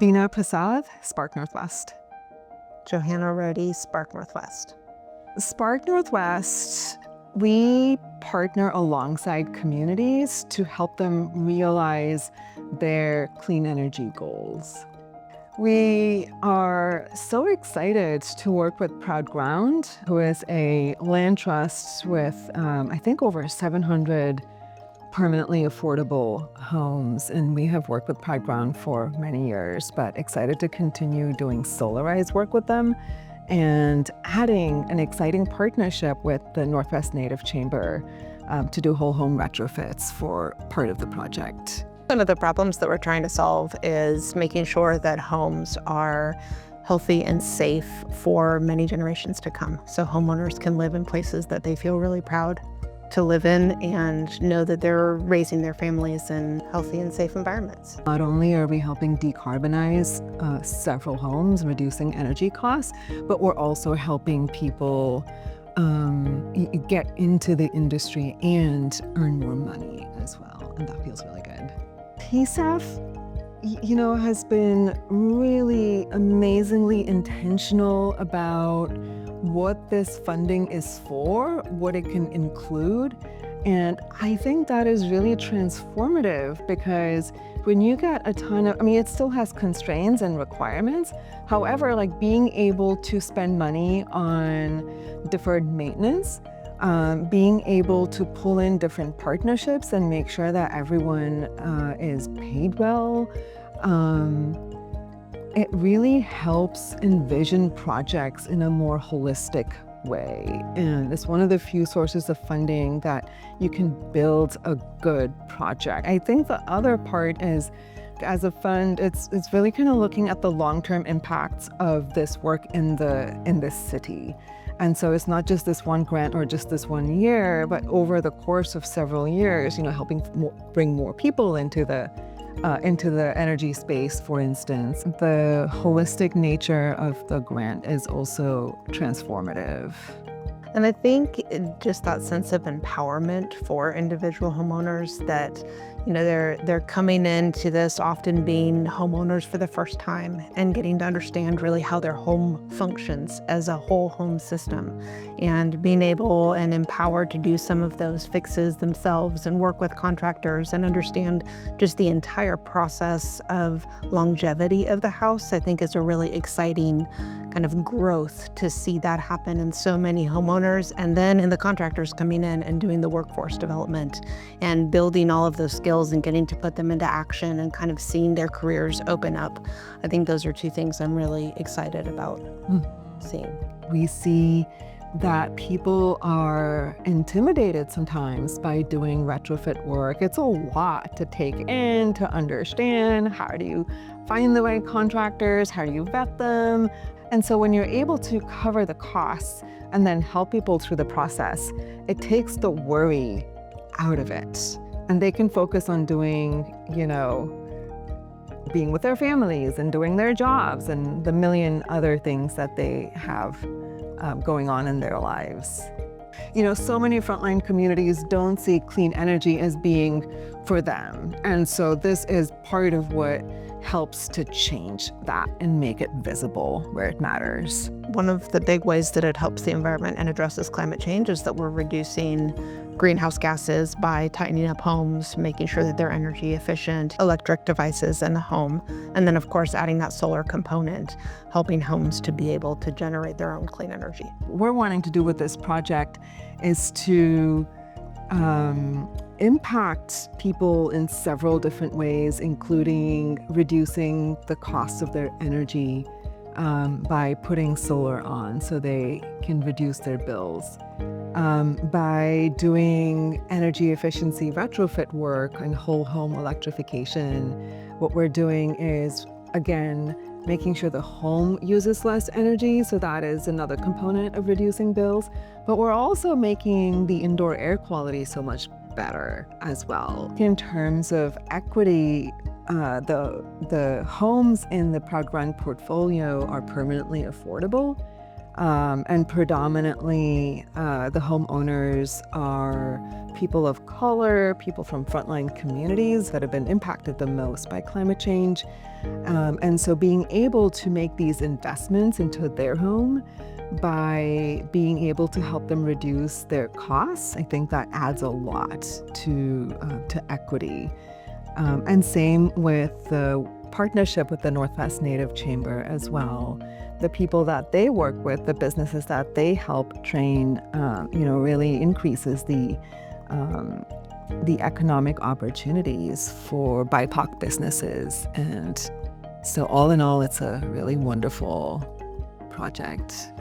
Veena Prasad, Spark Northwest. Johanna Rohde, Spark Northwest. Spark Northwest, we partner alongside communities to help them realize their clean energy goals. We are so excited to work with Proud Ground, who is a land trust with, I think, over 700 permanently affordable homes. And we have worked with Proud Ground for many years, but excited to continue doing solarized work with them and adding an exciting partnership with the Northwest Native Chamber to do whole home retrofits for part of the project. One of the problems that we're trying to solve is making sure that homes are healthy and safe for many generations to come. So homeowners can live in places that they feel really proud to live in and know that they're raising their families in healthy and safe environments. Not only are we helping decarbonize several homes, reducing energy costs, but we're also helping people get into the industry and earn more money as well, and that feels really good. PCEF, has been really amazingly intentional about what this funding is for, what it can include. And I think that is really transformative because when you get a ton of, it still has constraints and requirements. However, like being able to spend money on deferred maintenance, being able to pull in different partnerships and make sure that everyone is paid well, it really helps envision projects in a more holistic way. And it's one of the few sources of funding that you can build a good project. I think the other part is, as a fund, it's really kind of looking at the long-term impacts of this work in this city. And so it's not just this one grant or just this 1 year, but over the course of several years, helping bring more people into the energy space, for instance. The holistic nature of the grant is also transformative. And I think just that sense of empowerment for individual homeowners that, they're coming into this often being homeowners for the first time and getting to understand really how their home functions as a whole home system, and being able and empowered to do some of those fixes themselves and work with contractors and understand just the entire process of longevity of the house, I think is a really exciting kind of growth to see that happen in so many homeowners, and then in the contractors coming in and doing the workforce development and building all of those skills and getting to put them into action and kind of seeing their careers open up. I think those are two things I'm really excited about seeing. We see that people are intimidated sometimes by doing retrofit work. It's a lot to take in, to understand. How do you find the right contractors? How do you vet them? And so when you're able to cover the costs and then help people through the process, it takes the worry out of it. And they can focus on doing, being with their families and doing their jobs and the million other things that they have going on in their lives. So many frontline communities don't see clean energy as being for them. And so this is part of what helps to change that and make it visible where it matters. One of the big ways that it helps the environment and addresses climate change is that we're reducing greenhouse gases by tightening up homes, making sure that they're energy efficient, electric devices in the home, and then of course adding that solar component, helping homes to be able to generate their own clean energy. What we're wanting to do with this project is to impact people in several different ways, including reducing the cost of their energy by putting solar on so they can reduce their bills. By doing energy efficiency retrofit work and whole home electrification, what we're doing is, again, making sure the home uses less energy, so that is another component of reducing bills. But we're also making the indoor air quality so much better as well. In terms of equity, the homes in the Proud Ground portfolio are permanently affordable. And predominantly, the homeowners are people of color, people from frontline communities that have been impacted the most by climate change. And so being able to make these investments into their home by being able to help them reduce their costs, I think that adds a lot to equity. And same with the partnership with the Northwest Native Chamber as well. The people that they work with, the businesses that they help train, really increases the economic opportunities for BIPOC businesses. And so all in all, it's a really wonderful project.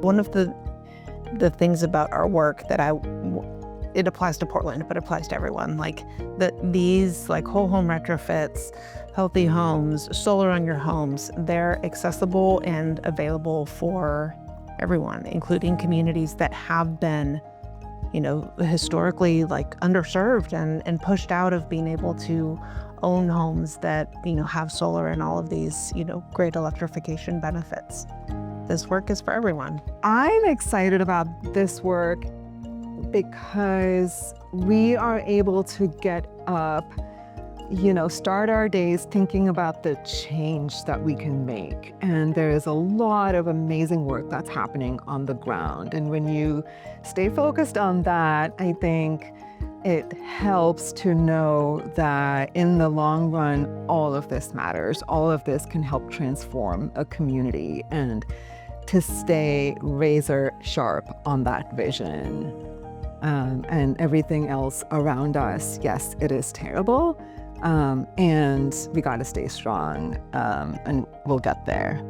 One of the things about our work that it applies to Portland, but applies to everyone, like these like whole home retrofits, healthy homes, solar on your homes, they're accessible and available for everyone, including communities that have been, historically like underserved and pushed out of being able to own homes that, have solar and all of these, great electrification benefits. This work is for everyone. I'm excited about this work because we are able to get up, start our days thinking about the change that we can make. And there is a lot of amazing work that's happening on the ground. And when you stay focused on that, I think it helps to know that in the long run, all of this matters. All of this can help transform a community, and to stay razor sharp on that vision. And everything else around us, yes, it is terrible. And we got to stay strong, and we'll get there.